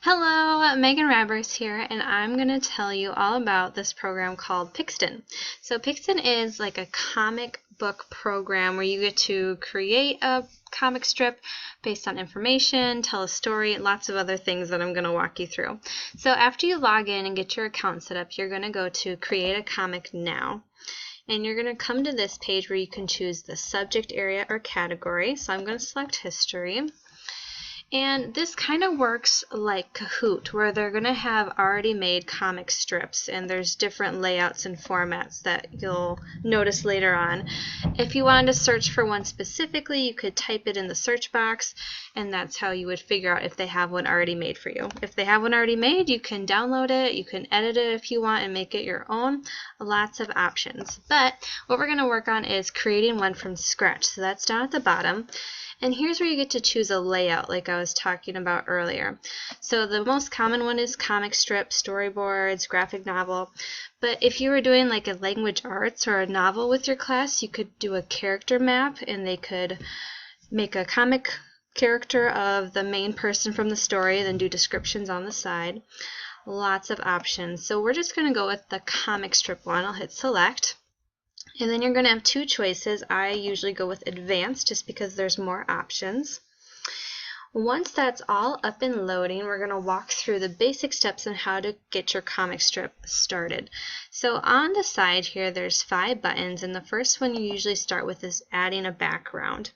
Hello, Megan Rabbers here, and I'm going to tell you all about this program called Pixton. So Pixton is like a comic book program where you get to create a comic strip based on information, tell a story, and lots of other things that I'm going to walk you through. So after you log in and get your account set up, you're going to go to Create a Comic Now. And you're going to come to this page where you can choose the subject area or category. So I'm going to select History. And this kind of works like Kahoot, where they're going to have already made comic strips, and there's different layouts and formats that you'll notice later on. If you wanted to search for one specifically, you could type it in the search box, and that's how you would figure out if they have one already made for you. If they have one already made, you can download it, you can edit it if you want and make it your own. Lots of options. But what we're going to work on is creating one from scratch. So that's down at the bottom. And here's where you get to choose a layout like I was talking about earlier. So the most common one is comic strip, storyboards, graphic novel. But if you were doing like a language arts or a novel with your class, you could do a character map, and they could make a comic character of the main person from the story, then do descriptions on the side. Lots of options. So we're just going to go with the comic strip one. I'll hit select. And then you're going to have two choices. I usually go with advanced just because there's more options. Once that's all up and loading, we're going to walk through the basic steps on how to get your comic strip started. So on the side here, there's 5 buttons, and the first one you usually start with is adding a background.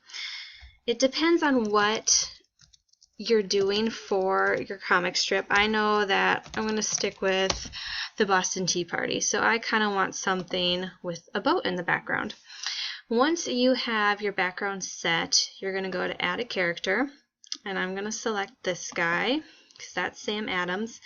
It depends on what you're doing for your comic strip. I know that I'm going to stick with the Boston Tea Party, so I kind of want something with a boat in the background. Once you have your background set, you're going to go to add a character, and I'm going to select this guy because that's Sam Adams,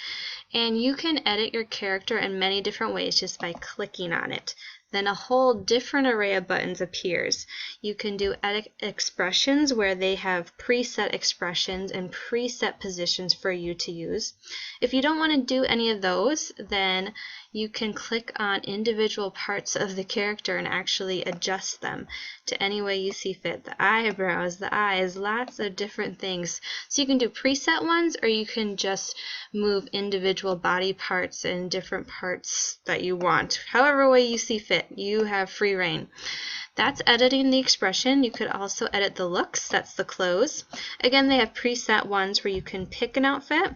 and you can edit your character in many different ways just by clicking on it. Then a whole different array of buttons appears. You can do edit expressions where they have preset expressions and preset positions for you to use. If you don't want to do any of those, then you can click on individual parts of the character and actually adjust them to any way you see fit. The eyebrows, the eyes, lots of different things. So you can do preset ones, or you can just move individual body parts and different parts that you want. However way you see fit, you have free reign. That's editing the expression. You could also edit the looks. That's the clothes. Again, they have preset ones where you can pick an outfit.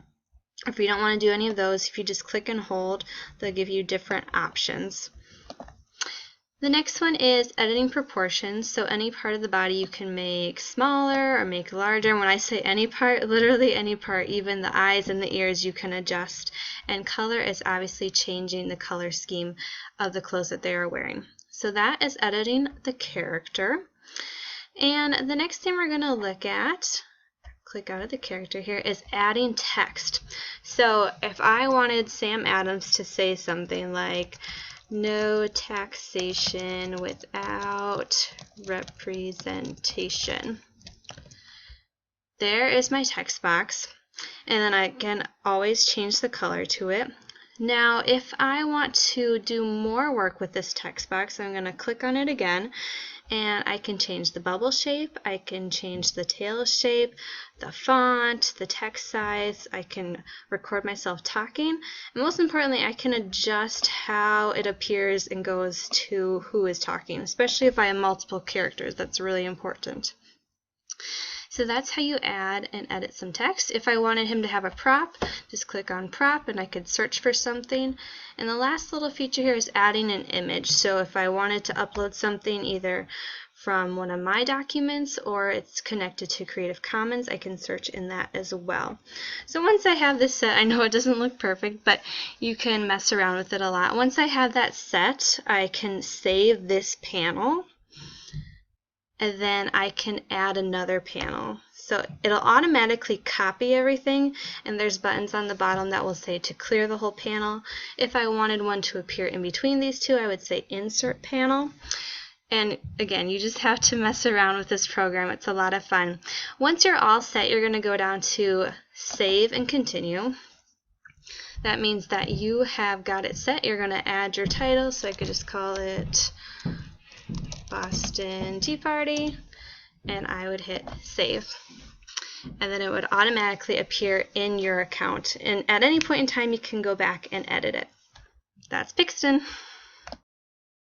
If you don't want to do any of those, if you just click and hold, they'll give you different options. The next one is editing proportions. So any part of the body you can make smaller or make larger. And when I say any part, literally any part, even the eyes and the ears you can adjust. And color is obviously changing the color scheme of the clothes that they are wearing. So that is editing the character. And the next thing we're going to look at, click out of the character here, is adding text. So if I wanted Sam Adams to say something like, "No taxation without representation." There is my text box, and then I can always change the color to it. Now if I want to do more work with this text box, I'm going to click on it again, and I can change the bubble shape, I can change the tail shape, the font, the text size, I can record myself talking, and most importantly, I can adjust how it appears and goes to who is talking, especially if I have multiple characters. That's really important. So that's how you add and edit some text. If I wanted him to have a prop, just click on prop and I could search for something. And the last little feature here is adding an image. So if I wanted to upload something either from one of my documents or it's connected to Creative Commons, I can search in that as well. So once I have this set, I know it doesn't look perfect, but you can mess around with it a lot. Once I have that set, I can save this panel, and then I can add another panel. So it'll automatically copy everything, and there's buttons on the bottom that will say to clear the whole panel. If I wanted one to appear in between these two, I would say insert panel. And again, you just have to mess around with this program. It's a lot of fun. Once you're all set, you're going to go down to save and continue. That means that you have got it set. You're going to add your title, so I could just call it Boston Tea Party, and I would hit save. and then it would automatically appear in your account. And at any point in time, you can go back and edit it. That's Pixton.